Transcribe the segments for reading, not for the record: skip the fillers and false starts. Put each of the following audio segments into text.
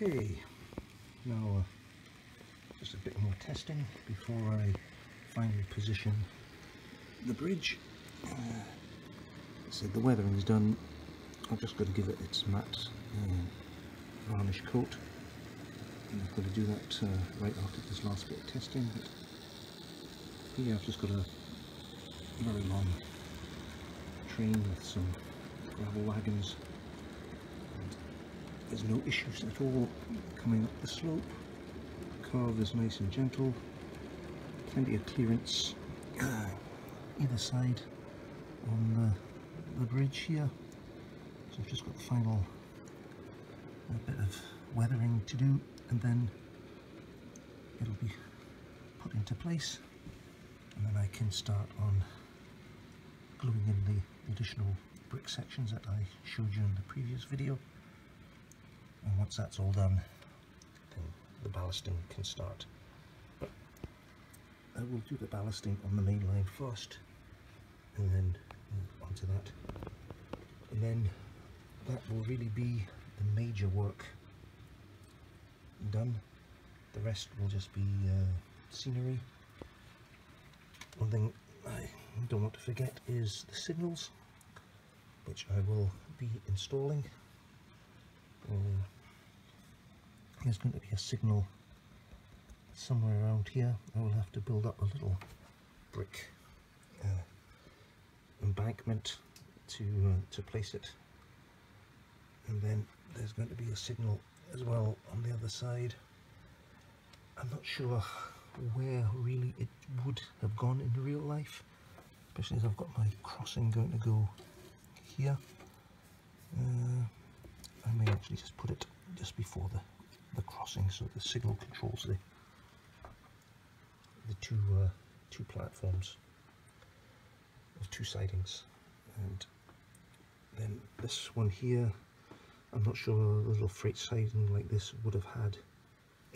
Okay, now just a bit more testing before I finally position the bridge. So the weathering is done. I've just got to give it its matte varnish coat. And I've got to do that right after this last bit of testing. But here I've just got a very long train with some gravel wagons. And there's no issues at all coming up the slope. The curve is nice and gentle. Plenty of clearance either side on the bridge here. So I've just got the final bit of weathering to do, and then it'll be put into place, and then I can start on gluing in the additional brick sections that I showed you in the previous video. And once that's all done, then the ballasting can start. But I will do the ballasting on the main line first, and then onto that, and then that will really be the major work done. The rest will just be scenery. One thing I don't want to forget is the signals, which I will be installing. There's going to be a signal somewhere around here. I will have to build up a little brick embankment to place it, and then there's going to be a signal as well on the other side. I'm not sure where really it would have gone in real life, especially as I've got my crossing going to go here. I may actually just put it just before the crossing, so the signal controls the two platforms, or two sidings. And then this one here, I'm not sure a little freight siding like this would have had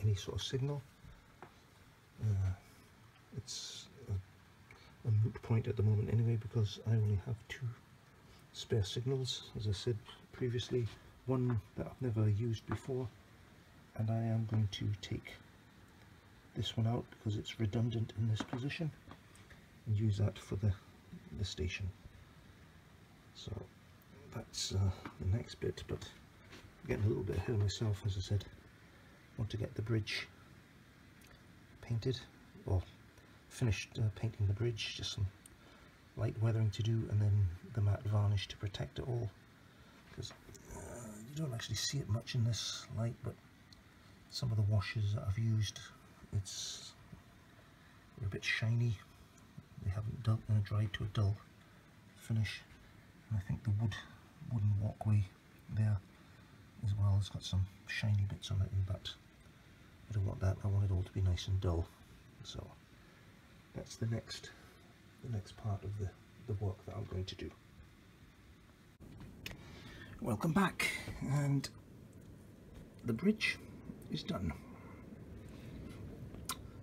any sort of signal. It's a moot point at the moment anyway, because I only have two spare signals, as I said previously, one that I've never used before, and I am going to take this one out because it's redundant in this position, and use that for the station. So that's the next bit, but I'm getting a little bit ahead of myself. As I said, I want to get the bridge painted, or finished painting the bridge, just some light weathering to do, and then the matte varnish to protect it all, because you don't actually see it much in this light, but some of the washes that I've used, they're a bit shiny. They haven't dried to a dull finish, and I think the wooden walkway there as well has got some shiny bits on it, but I don't want that. I want it all to be nice and dull. So that's the next part of the work that I'm going to do. Welcome back, and the bridge is done.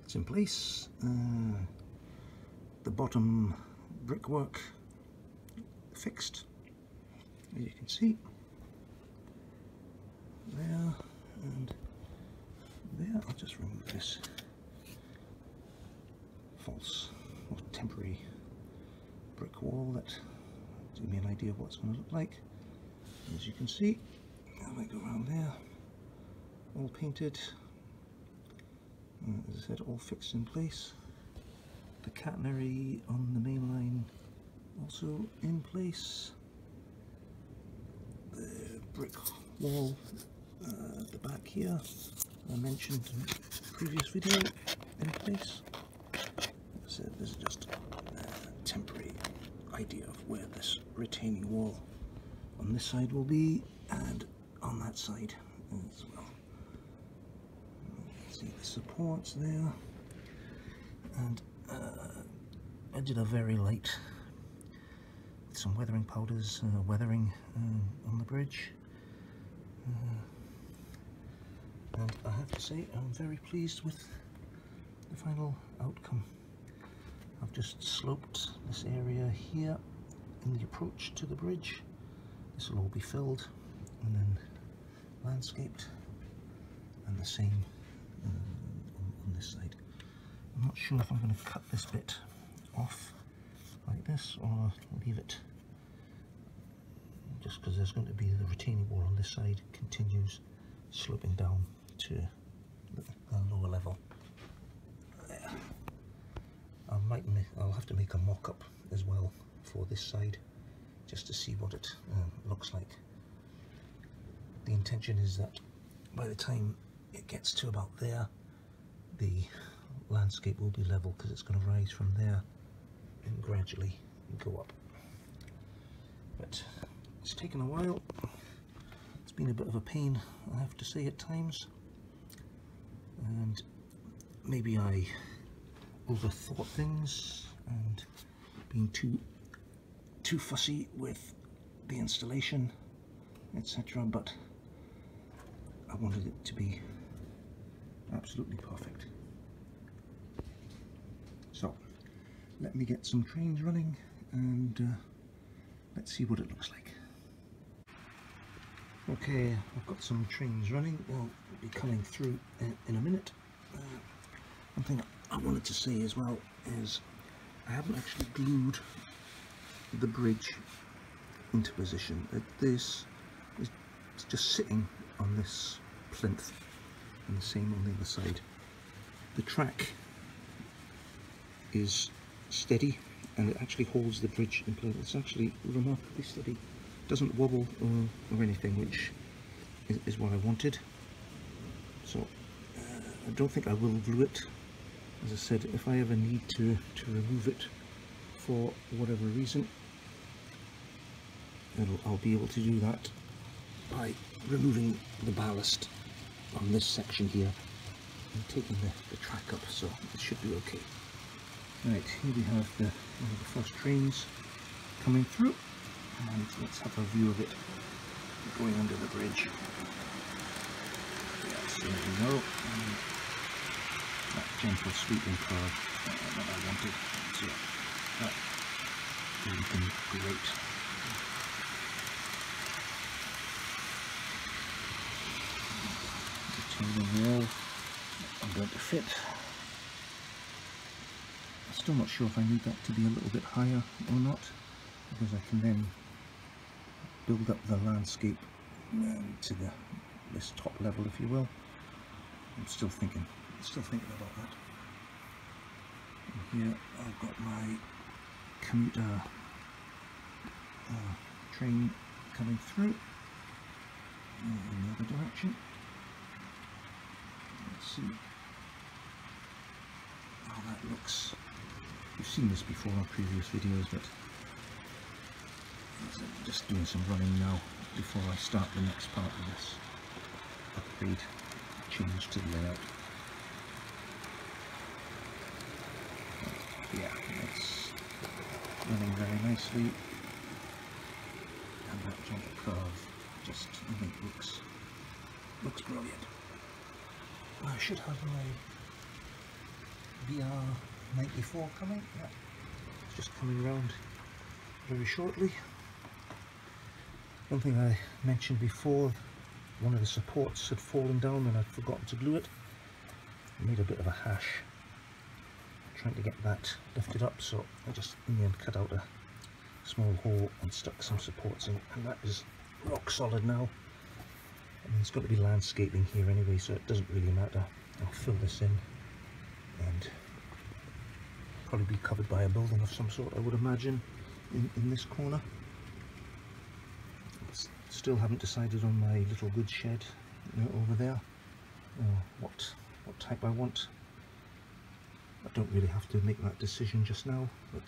It's in place. The bottom brickwork fixed, as you can see, there and there. I'll just remove this false or temporary brick wall that gives me an idea of what it's going to look like. As you can see, I might go around there, all painted, as I said, all fixed in place. The catenary on the main line also in place. The brick wall at the back here, I mentioned in the previous video, in place. So this is just a temporary idea of where this retaining wall on this side will be, and on that side as well. See the supports there, and I did a very light, with some weathering powders, weathering on the bridge, and I have to say I'm very pleased with the final outcome. I've just sloped this area here in the approach to the bridge. This will all be filled and then landscaped, and the same on this side. I'm not sure if I'm going to cut this bit off like this or leave it, just because there's going to be the retaining wall on this side continues sloping down to the lower level. There. I'll have to make a mock-up as well for this side just to see what it looks like. The intention is that by the time it gets to about there, the landscape will be level, because it's going to rise from there and gradually go up. But it's taken a while. It's been a bit of a pain, I have to say, at times, and maybe I overthought things and being too fussy with the installation, etc., but I wanted it to be absolutely perfect. So let me get some trains running and let's see what it looks like. Okay, I've got some trains running. They'll be coming through in a minute. One thing I wanted to say as well is I haven't actually glued the bridge into position. This is just sitting on this plinth, and the same on the other side. The track is steady and it actually holds the bridge in place. It's actually remarkably steady. It doesn't wobble or anything, which is what I wanted. So I don't think I will glue it. As I said, if I ever need to remove it for whatever reason, I'll be able to do that by removing the ballast on this section here and taking the track up, so it should be okay. Right, here we have one of the first trains coming through, and let's have a view of it going under the bridge. Yes, there we go. That gentle sweeping curve that I wanted. So that is looking great. Retaining wall I'm going to fit. I'm still not sure if I need that to be a little bit higher or not, because I can then build up the landscape to this top level, if you will. I'm still thinking about that. And here I've got my commuter train coming through in the other direction. Let's see how that looks. You've seen this before on previous videos, but I'm just doing some running now before I start the next part of this upgrade change to the layout. Yeah, it's running very nicely, and that gentle curve just, I think, looks brilliant. I should have my VR94 coming. Yeah, it's just coming around very shortly. One thing I mentioned before, one of the supports had fallen down and I'd forgotten to glue it. I made a bit of a hash trying to get that lifted up, so I just in the end cut out a small hole and stuck some supports in, and that is rock solid now. I mean, it's got to be landscaping here anyway, so it doesn't really matter. I'll fill this in and probably be covered by a building of some sort, I would imagine, in this corner. Still haven't decided on my little goods shed over there, what type I want. I don't really have to make that decision just now, but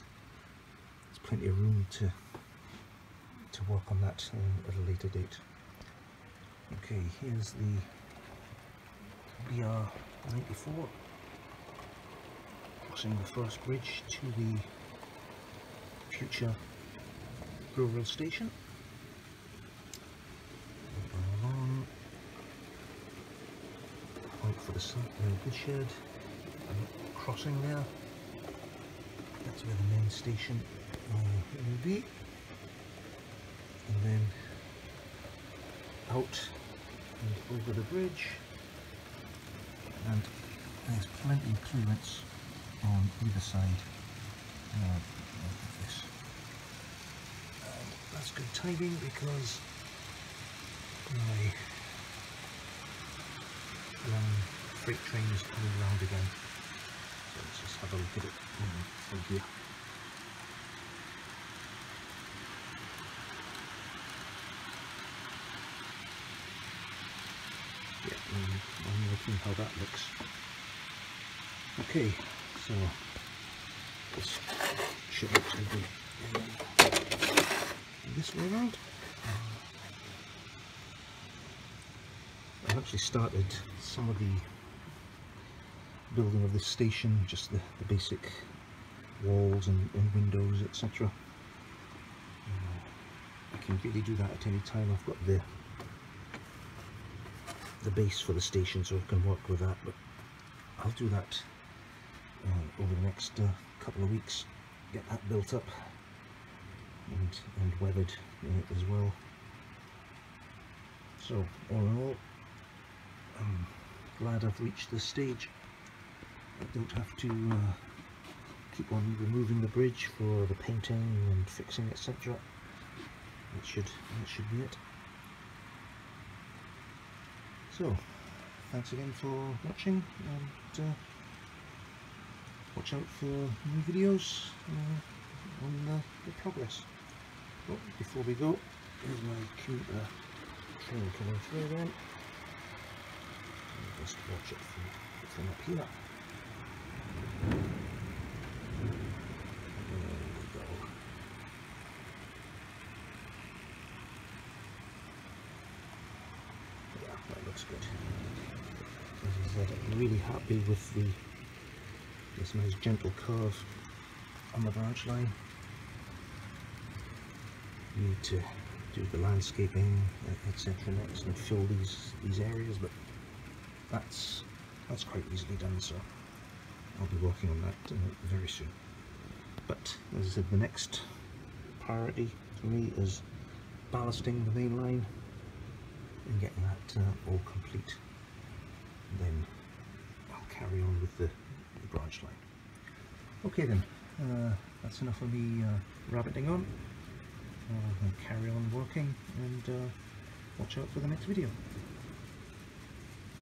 there's plenty of room to work on that at a later date. Okay, here's the BR94 crossing the first bridge to the future rural station. Point for the goods shed, crossing there. That's where the main station will be, and then out and over the bridge and there's plenty of clearance on either side of this. And that's good timing because my long freight train is coming round again. So let's just have a look at it from here. Yeah, I'm looking how that looks. Okay, so this should actually be this way around. I've actually started some of the building of this station, just the basic walls and windows, etc. I can really do that at any time. I've got the base for the station, so I can work with that, but I'll do that over the next couple of weeks, get that built up and weathered as well. So all in all, I'm glad I've reached this stage. I don't have to keep on removing the bridge for the painting and fixing, etc. That should be it. So, thanks again for watching, and watch out for new videos on the progress. Oh, before we go, here's my commuter train coming through again. I'll just watch it from up here. There we go. Yeah, that looks good. As I said, I'm really happy with this nice gentle curve on the branch line. Need to do the landscaping, etc. next and fill these areas, but that's quite easily done, so I'll be working on that very soon. But as I said, the next priority for me is ballasting the main line and getting that all complete. And then I'll carry on with the branch line. Okay then, that's enough of me rabbiting on. I'll carry on working and watch out for the next video.